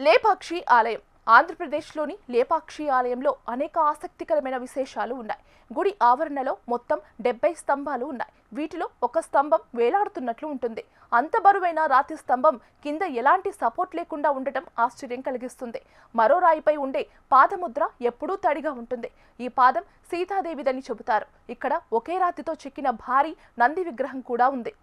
లేపాక్షి ఆలయం ఆంధ్రప్రదేశ్లోని లేపాక్షి ఆలయంలో అనేక ఆసక్తికరమైన విశేషాలు ఉన్నాయి. గుడి ఆవరణలో మొత్తం 70 స్తంభాలు ఉన్నాయి. వీటిలో ఒక స్తంభం వేలాడుతున్నట్లు ఉంటుంది. అంత బరువైన రాతి స్తంభం కింద ఎలాంటి సపోర్ట్ లేకుండా ఉండటం ఆశ్చర్యం కలిగిస్తుంది. మరో రాయిపై ఉండే పాదముద్ర ఎప్పుడూ తడిగా ఉంటుంది. ఈ పాదం సీతాదేవిదని చెబుతారు. ఇక్కడ ఒకే రాతితో చెక్కిన భారీ నంది విగ్రహం కూడా ఉంది.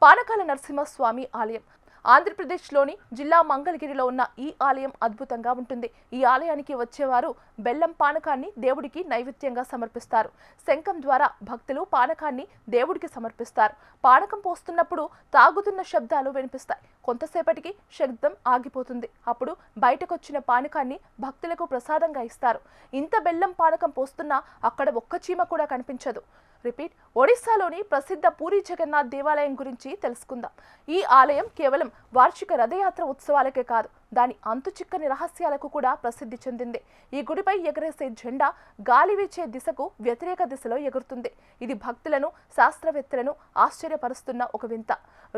పానకాల నరసింహస్వామి ఆలయం ఆంధ్రప్రదేశ్లోని జిల్లా మంగళగిరిలో ఉన్న ఈ ఆలయం అద్భుతంగా ఉంటుంది. ఈ ఆలయానికి వచ్చేవారు బెల్లం పానకాన్ని దేవుడికి నైవేద్యంగా సమర్పిస్తారు. శంఖం ద్వారా భక్తులు పానకాన్ని దేవుడికి సమర్పిస్తారు. పానకం పోస్తున్నప్పుడు తాగుతున్న శబ్దాలు వినిపిస్తాయి. కొంతసేపటికి శబ్దం ఆగిపోతుంది. అప్పుడు బయటకొచ్చిన పానకాన్ని భక్తులకు ప్రసాదంగా ఇస్తారు. ఇంత బెల్లం పానకం పోస్తున్నా అక్కడ ఒక్క చీమ కూడా కనిపించదు. రిపీట్. ఒడిశాలోని ప్రసిద్ధ పూరి జగన్నాథ్ దేవాలయం గురించి తెలుసుకుందాం. ఈ ఆలయం కేవలం వార్షిక రథయాత్ర ఉత్సవాలకే కాదు, దాని అంతుచిక్కని రహస్యాలకు కూడా ప్రసిద్ధి చెందింది. ఈ గుడిపై ఎగరేసే జెండా గాలి వీచే దిశకు వ్యతిరేక దిశలో ఎగురుతుంది. ఇది భక్తులను, శాస్త్రవేత్తలను ఆశ్చర్యపరుస్తున్న ఒక వింత.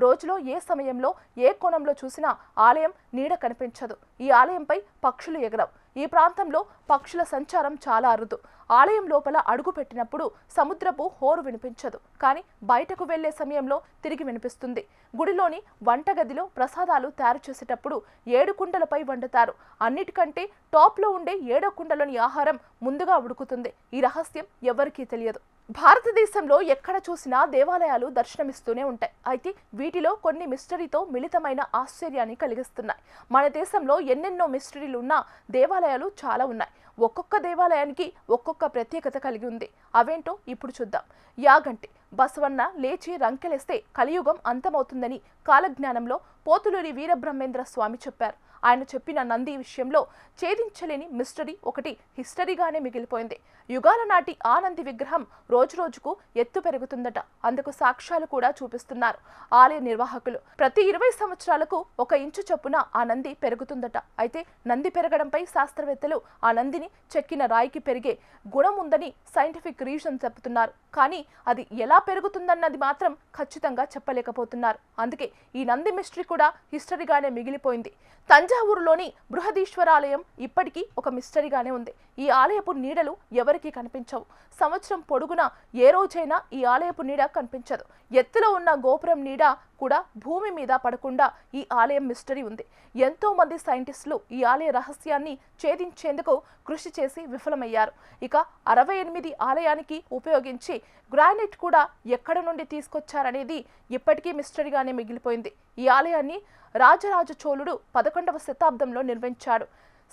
రోజులో ఏ సమయంలో ఏ కోణంలో చూసినా ఆలయం నీడ కనిపించదు. ఈ ఆలయంపై పక్షులు ఎగరవు. ఈ ప్రాంతంలో పక్షుల సంచారం చాలా అరుదు. ఆలయం లోపల అడుగు పెట్టినప్పుడు సముద్రపు హోరు వినిపించదు, కానీ బయటకు వెళ్లే సమయంలో తిరిగి వినిపిస్తుంది. గుడిలోని వంటగదిలో ప్రసాదాలు తయారు చేసేటప్పుడు 7 కుండలపై వండుతారు. అన్నిటికంటే టాప్లో ఉండే 7వ కుండలోని ఆహారం ముందుగా ఉడుకుతుంది. ఈ రహస్యం ఎవరికీ తెలియదు. భారతదేశంలో ఎక్కడ చూసినా దేవాలయాలు దర్శనమిస్తూనే ఉంటాయి. అయితే వీటిలో కొన్ని మిస్టరీతో మిళితమైన ఆశ్చర్యాన్ని కలిగిస్తున్నాయి. మన దేశంలో ఎన్నెన్నో మిస్టరీలు ఉన్న దేవాలయాలు చాలా ఉన్నాయి. ఒక్కొక్క దేవాలయానికి ఒక్కొక్క ప్రత్యేకత కలిగి ఉంది. అవేంటో ఇప్పుడు చూద్దాం. యాగంటి బసవన్న లేచి రంకెలేస్తే కలియుగం అంతమవుతుందని కాలజ్ఞానంలో పోతులూరి వీరబ్రహ్మేంద్ర స్వామి చెప్పారు. ఆయన చెప్పిన నంది విషయంలో ఛేదించలేని మిస్టరీ ఒకటి హిస్టరీగానే మిగిలిపోయింది. యుగాల నాటి ఆ నంది విగ్రహం రోజురోజుకు ఎత్తు పెరుగుతుందట. అందుకు సాక్ష్యాలు కూడా చూపిస్తున్నారు ఆలయ నిర్వాహకులు. ప్రతి 20 సంవత్సరాలకు 1 ఇంచు చొప్పున ఆ నంది పెరుగుతుందట. అయితే నంది పెరగడంపై శాస్త్రవేత్తలు ఆ నందిని చెక్కిన రాయికి పెరిగే గుణం ఉందని సైంటిఫిక్ రీజన్ చెబుతున్నారు. కానీ అది ఎలా పెరుగుతుందన్నది మాత్రం ఖచ్చితంగా చెప్పలేకపోతున్నారు. అందుకే ఈ నంది మిస్టరీ కూడా హిస్టరీగానే మిగిలిపోయింది. తంజావూరులోని బృహదీశ్వర ఆలయం ఇప్పటికీ ఒక మిస్టరీగానే ఉంది. ఈ ఆలయపు నీడలు ఎవరికీ కనిపించవు. సంవత్సరం పొడుగునా ఏ రోజైనా ఈ ఆలయపు నీడ కనిపించదు. ఎత్తులో ఉన్న గోపురం నీడ కూడా భూమి మీద పడకుండా ఈ ఆలయం మిస్టరీ ఉంది. ఎంతో మంది సైంటిస్టులు ఈ ఆలయ రహస్యాన్ని ఛేదించేందుకు కృషి చేసి విఫలమయ్యారు. ఇక 68 ఆలయానికి ఉపయోగించి గ్రానైట్ కూడా ఎక్కడ నుండి తీసుకొచ్చారనేది ఇప్పటికీ మిస్టరీగానే మిగిలిపోయింది. ఈ ఆలయాన్ని రాజరాజ చోళుడు 11వ శతాబ్దంలో నిర్మించాడు.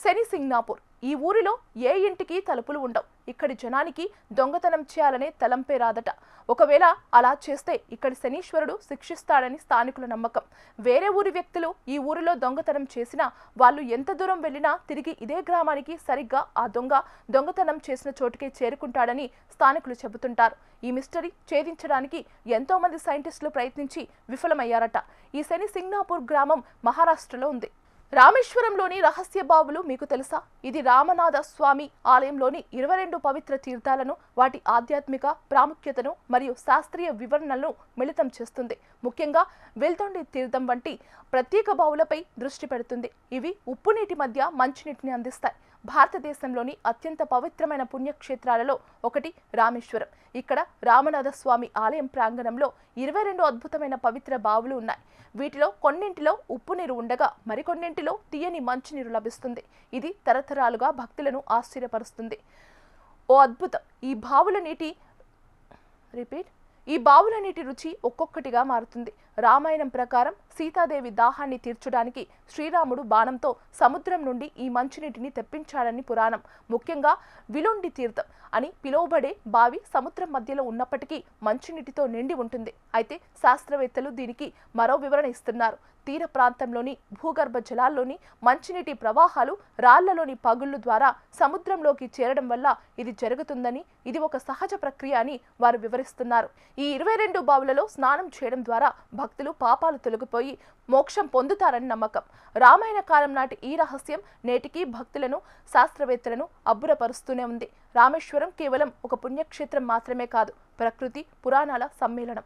శని సింగ్నాపూర్. ఈ ఊరిలో ఏ ఇంటికి తలుపులు ఉండవు. ఇక్కడి జనానికి దొంగతనం చేయాలనే తలంపే రాదట. ఒకవేళ అలా చేస్తే ఇక్కడి శనీశ్వరుడు శిక్షిస్తాడని స్థానికుల నమ్మకం. వేరే ఊరి వ్యక్తులు ఈ ఊరిలో దొంగతనం చేసినా వాళ్ళు ఎంత దూరం వెళ్ళినా తిరిగి ఇదే గ్రామానికి సరిగ్గా ఆ దొంగతనం చేసిన చోటుకే చేరుకుంటాడని స్థానికులు చెబుతుంటారు. ఈ మిస్టరీ ఛేదించడానికి ఎంతో మంది సైంటిస్టులు ప్రయత్నించి విఫలమయ్యారట. ఈ శని సింగ్నాపూర్ గ్రామం మహారాష్ట్రలో ఉంది. రామేశ్వరంలోని రహస్య బావులు మీకు తెలుసా? ఇది రామనాథ స్వామి ఆలయంలోని 22 పవిత్ర తీర్థాలను, వాటి ఆధ్యాత్మిక ప్రాముఖ్యతను మరియు శాస్త్రీయ వివరణలను మిళితం చేస్తుంది. ముఖ్యంగా వెల్తొండి తీర్థం వంటి ప్రత్యేక బావులపై దృష్టి పెడుతుంది. ఇవి ఉప్పు నీటి మధ్య మంచినీటిని అందిస్తాయి. భారతదేశంలోని అత్యంత పవిత్రమైన పుణ్యక్షేత్రాలలో ఒకటి రామేశ్వరం. ఇక్కడ రామనాథ స్వామి ఆలయం ప్రాంగణంలో 22 అద్భుతమైన పవిత్ర బావులు ఉన్నాయి. వీటిలో కొన్నింటిలో ఉప్పు నీరు ఉండగా మరికొన్నింటిలో తీయని మంచినీరు లభిస్తుంది. ఇది తరతరాలుగా భక్తులను ఆశ్చర్యపరుస్తుంది. ఓ అద్భుతం! ఈ బావుల నీటి రుచి ఒక్కొక్కటిగా మారుతుంది. రామాయణం ప్రకారం సీతాదేవి దాహాన్ని తీర్చడానికి శ్రీరాముడు బాణంతో సముద్రం నుండి ఈ మంచినీటిని తెప్పించాడని పురాణం. ముఖ్యంగా విలుండి తీర్థం అని పిలువబడే బావి సముద్రం మధ్యలో ఉన్నప్పటికీ మంచినీటితో నిండి ఉంటుంది. అయితే శాస్త్రవేత్తలు దీనికి మరో వివరణ ఇస్తున్నారు. తీర ప్రాంతంలోని భూగర్భ జలాల్లోని మంచినీటి ప్రవాహాలు రాళ్లలోని పగుళ్లు ద్వారా సముద్రంలోకి చేరడం వల్ల ఇది జరుగుతుందని, ఇది ఒక సహజ ప్రక్రియ అని వారు వివరిస్తున్నారు. ఈ 22 బావులలో స్నానం చేయడం ద్వారా భక్తులు పాపాలు తొలగిపోయి మోక్షం పొందుతారని నమ్మకం. రామాయణ కాలం నాటి ఈ రహస్యం నేటికీ భక్తులను, శాస్త్రవేత్తలను అబ్బురపరుస్తూనే ఉంది. రామేశ్వరం కేవలం ఒక పుణ్యక్షేత్రం మాత్రమే కాదు, ప్రకృతి పురాణాల సమ్మేళనం.